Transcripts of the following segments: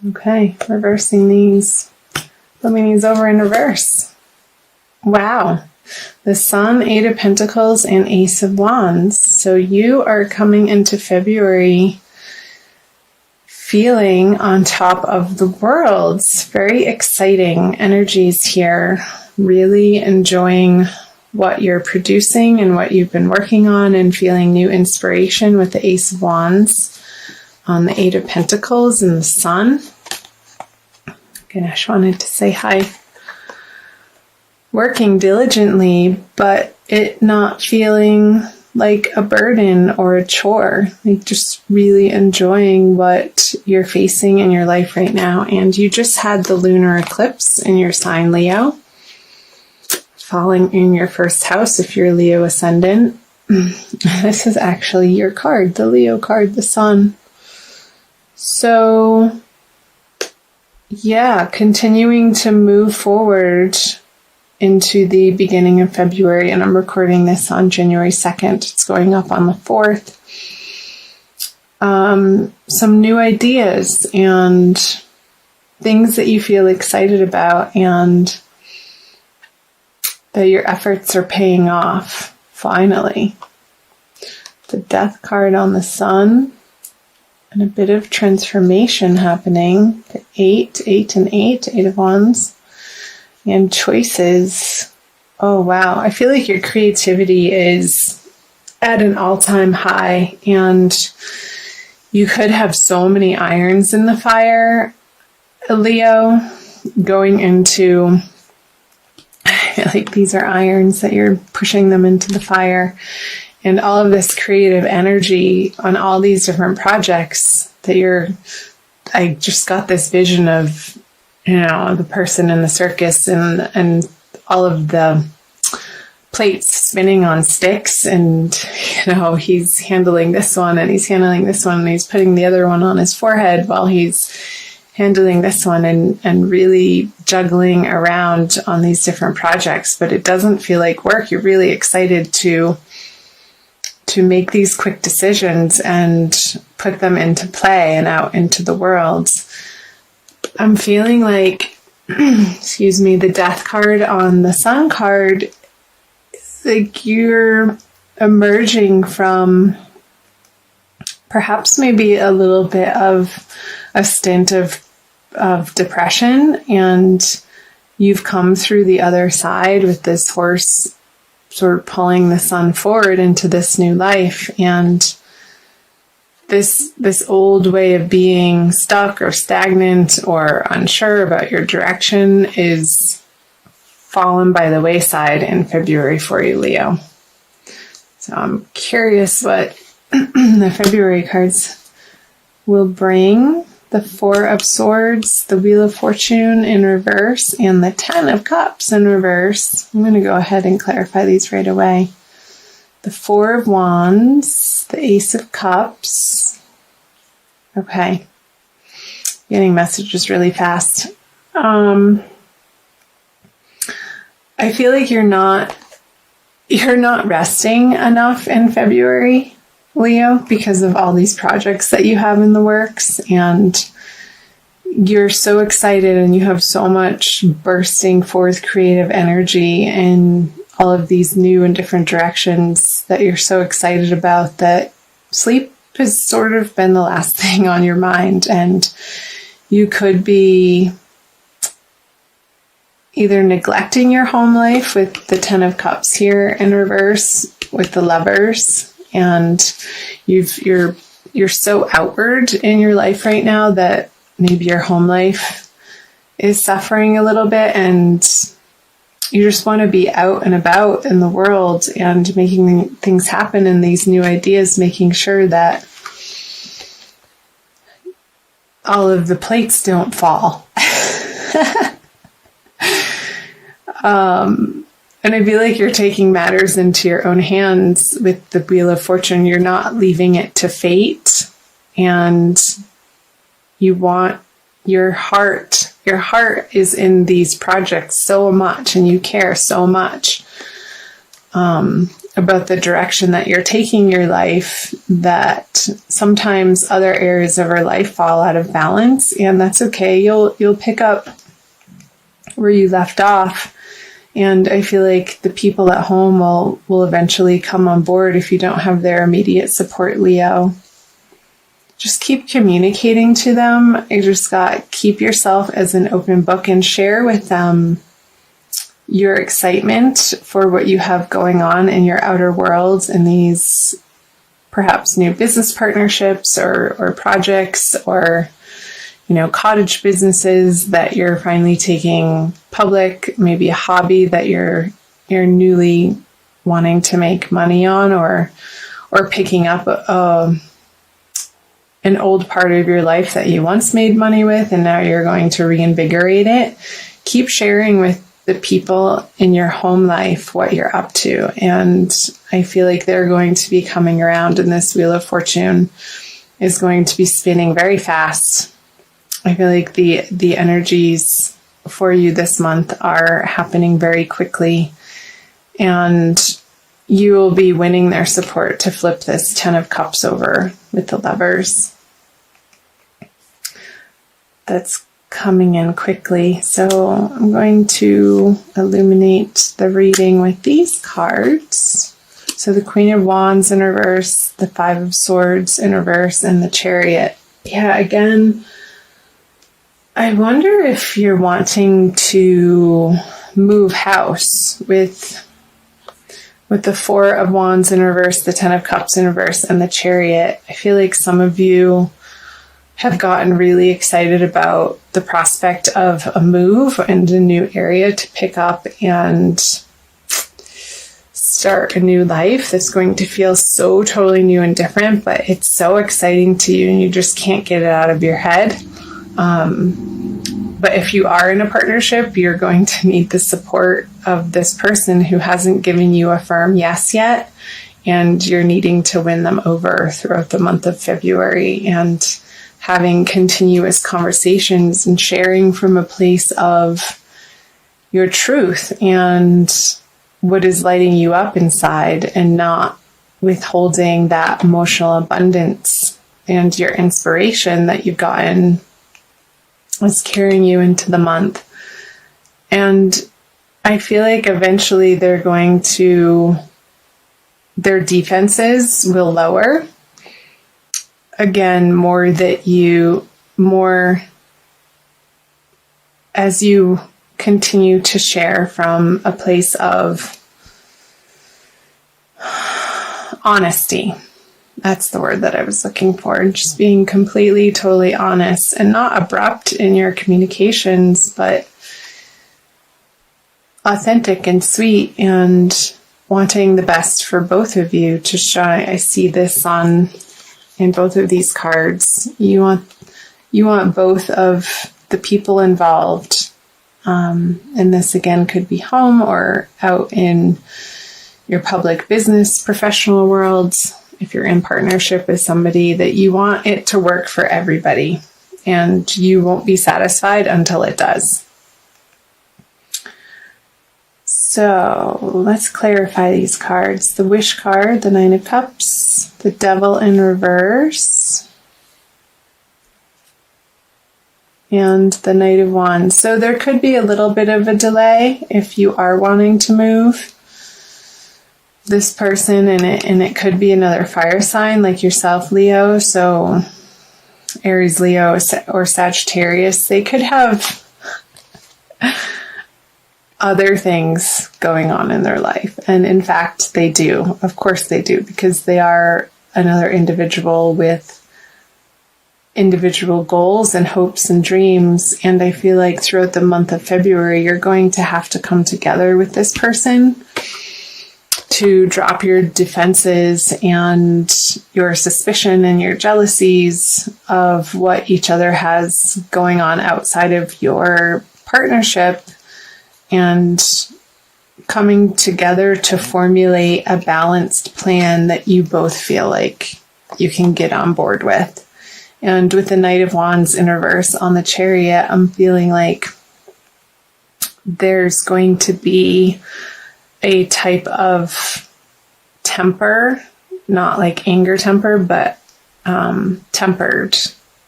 Okay, reversing these. Flipping these over in reverse. Wow. The Sun, Eight of Pentacles, and Ace of Wands. So you are coming into February feeling on top of the world. Very exciting energies here. Really enjoying what you're producing and what you've been working on, and feeling new inspiration with the Ace of Wands on the Eight of Pentacles and the Sun. Ganesh wanted to say hi. Working diligently, but it not feeling like a burden or a chore. Like just really enjoying what you're facing in your life right now. And you just had the lunar eclipse in your sign, Leo, falling in your first house if you're Leo ascendant. This is actually your card, the Leo card, the Sun. So yeah, continuing to move forward into the beginning of February, and I'm recording this on January 2nd. It's going up on the 4th. Some new ideas and things that you feel excited about, and that your efforts are paying off, finally. The Death card on the Sun. And a bit of transformation happening. The 8 and 8 of Wands. And choices. Oh, wow. I feel like your creativity is at an all-time high. And you could have so many irons in the fire, Leo, going into... I feel like these are irons that you're pushing them into the fire. And all of this creative energy on all these different projects that I just got this vision of, the person in the circus and all of the plates spinning on sticks, and, he's handling this one and he's handling this one and he's putting the other one on his forehead while he's handling this one, and really juggling around on these different projects. But it doesn't feel like work. You're really excited to make these quick decisions and put them into play and out into the world. I'm feeling like, the Death card on the Sun card, like you're emerging from perhaps maybe a little bit of a stint of depression, and you've come through the other side with this horse sort of pulling the Sun forward into this new life. And this old way of being stuck or stagnant or unsure about your direction is fallen by the wayside in February for you, Leo. So I'm curious what the February cards will bring. The Four of Swords, the Wheel of Fortune in reverse, and the Ten of Cups in reverse. I'm going to go ahead and clarify these right away. The Four of Wands, the Ace of Cups. Okay. Getting messages really fast. I feel like you're not resting enough in February, Leo, because of all these projects that you have in the works, and you're so excited and you have so much bursting forth creative energy in all of these new and different directions that you're so excited about, that sleep has sort of been the last thing on your mind. And you could be either neglecting your home life with the Ten of Cups here in reverse with the Lovers, and you're so outward in your life right now that maybe your home life is suffering a little bit, and you just want to be out and about in the world and making things happen, and these new ideas, making sure that all of the plates don't fall. And I feel like you're taking matters into your own hands with the Wheel of Fortune. You're not leaving it to fate, and you want your heart is in these projects so much, and you care so much about the direction that you're taking your life, that sometimes other areas of our life fall out of balance, and that's okay. You'll pick up where you left off. And I feel like the people at home will eventually come on board if you don't have their immediate support, Leo. Just keep communicating to them. Keep yourself as an open book and share with them your excitement for what you have going on in your outer world and these perhaps new business partnerships or projects or cottage businesses that you're finally taking public, maybe a hobby that you're newly wanting to make money on, or picking up an old part of your life that you once made money with and now you're going to reinvigorate it. Keep sharing with the people in your home life what you're up to, and I feel like they're going to be coming around, and this Wheel of Fortune is going to be spinning very fast. I feel like the energies for you this month are happening very quickly, and you will be winning their support to flip this 10 of Cups over with the Lovers. That's coming in quickly. So I'm going to illuminate the reading with these cards. So the Queen of Wands in reverse, the Five of Swords in reverse, and the Chariot. Yeah, again, I wonder if you're wanting to move house with the Four of Wands in reverse, the Ten of Cups in reverse, and the Chariot. I feel like some of you have gotten really excited about the prospect of a move and a new area to pick up and start a new life that's going to feel so totally new and different, but it's so exciting to you and you just can't get it out of your head. But if you are in a partnership, you're going to need the support of this person who hasn't given you a firm yes yet, and you're needing to win them over throughout the month of February, and having continuous conversations and sharing from a place of your truth and what is lighting you up inside, and not withholding that emotional abundance and your inspiration that you've gotten is carrying you into the month. And I feel like eventually their defenses will lower. Again, more as you continue to share from a place of honesty. That's the word that I was looking for. Just being completely, totally honest and not abrupt in your communications, but authentic and sweet and wanting the best for both of you to shine. I see this in both of these cards. You want both of the people involved. And this again could be home or out in your public business, professional worlds. If you're in partnership with somebody, that you want it to work for everybody, and you won't be satisfied until it does. So let's clarify these cards. The Wish card, the Nine of Cups, the Devil in reverse, and the Knight of Wands. So there could be a little bit of a delay if you are wanting to move this person, and it could be another fire sign like yourself, Leo. So Aries, Leo, or Sagittarius, they could have other things going on in their life. And in fact, they do. Of course they do, because they are another individual with individual goals and hopes and dreams. And I feel like throughout the month of February, you're going to have to come together with this person to drop your defenses and your suspicion and your jealousies of what each other has going on outside of your partnership, and coming together to formulate a balanced plan that you both feel like you can get on board with. And with the Knight of Wands in reverse on the Chariot, I'm feeling like there's going to be a type of temper, not like anger temper, but tempered.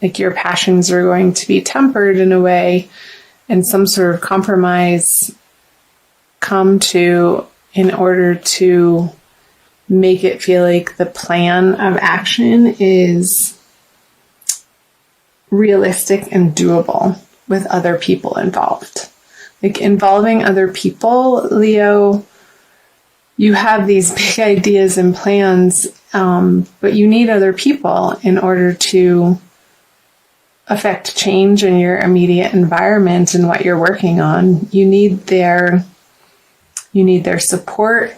Like your passions are going to be tempered in a way, and some sort of compromise come to in order to make it feel like the plan of action is realistic and doable with other people involved. Like involving other people, Leo, you have these big ideas and plans, but you need other people in order to affect change in your immediate environment and what you're working on. You need their support,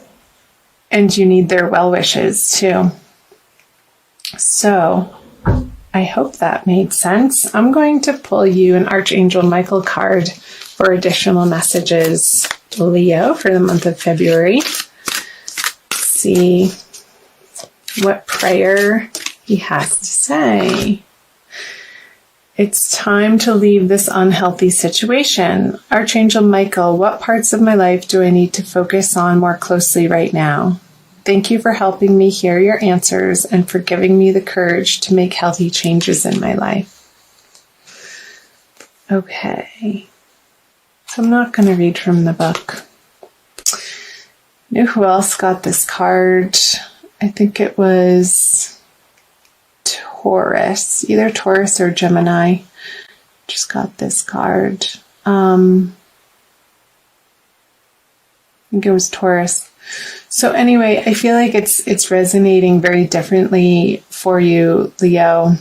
and you need their well wishes too. So I hope that made sense. I'm going to pull you an Archangel Michael card for additional messages, Leo, for the month of February. See what prayer he has to say. It's time to leave this unhealthy situation. Archangel Michael, what parts of my life do I need to focus on more closely right now? Thank you for helping me hear your answers and for giving me the courage to make healthy changes in my life. Okay. So I'm not going to read from the book. You know who else got this card? I think it was Taurus, either Taurus or Gemini. Just got this card. I think it was Taurus. So anyway, I feel like it's resonating very differently for you, Leo.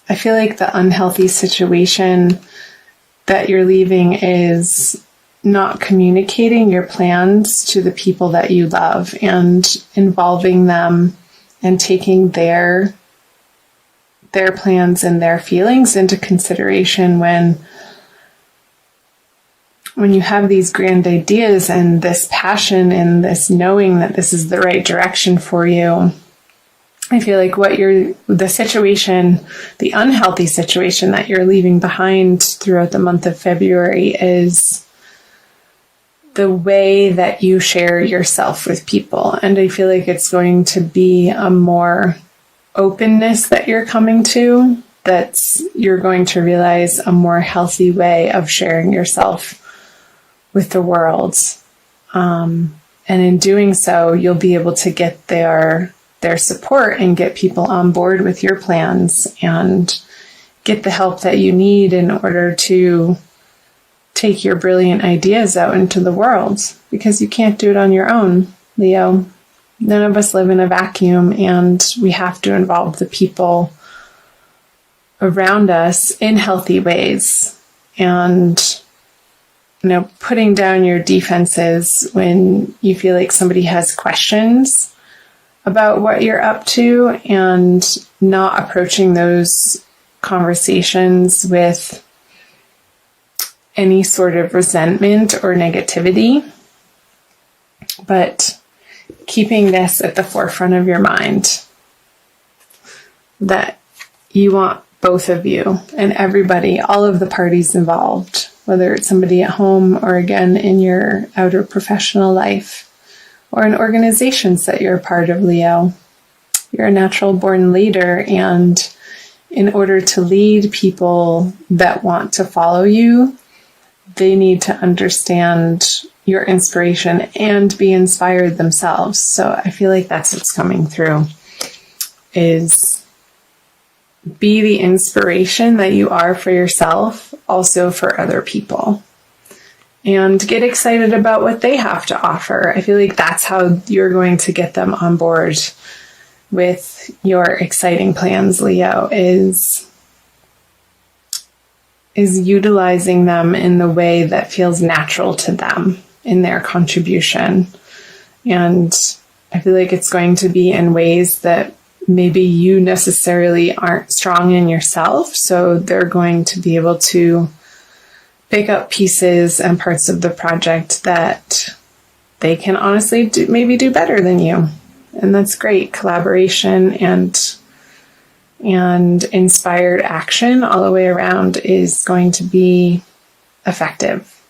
I feel like the unhealthy situation that you're leaving is not communicating your plans to the people that you love and involving them and taking their plans and their feelings into consideration when you have these grand ideas and this passion and this knowing that this is the right direction for you. I feel like the unhealthy situation that you're leaving behind throughout the month of February is the way that you share yourself with people. And I feel like it's going to be a more openness that you're coming to, you're going to realize a more healthy way of sharing yourself with the world. And in doing so, you'll be able to get their support and get people on board with your plans and get the help that you need in order to take your brilliant ideas out into the world, because you can't do it on your own, Leo. None of us live in a vacuum, and we have to involve the people around us in healthy ways. And putting down your defenses when you feel like somebody has questions about what you're up to, and not approaching those conversations with any sort of resentment or negativity, but keeping this at the forefront of your mind, that you want both of you and everybody, all of the parties involved, whether it's somebody at home or again in your outer professional life or in organizations that you're a part of, Leo. You're a natural born leader, and in order to lead people that want to follow you, they need to understand your inspiration and be inspired themselves. So I feel like that's what's coming through, is be the inspiration that you are for yourself, also for other people. And get excited about what they have to offer. I feel like that's how you're going to get them on board with your exciting plans, Leo, is utilizing them in the way that feels natural to them in their contribution. And I feel like it's going to be in ways that maybe you necessarily aren't strong in yourself. So they're going to be able to pick up pieces and parts of the project that they can honestly do better than you. And that's great. Collaboration and inspired action all the way around is going to be effective.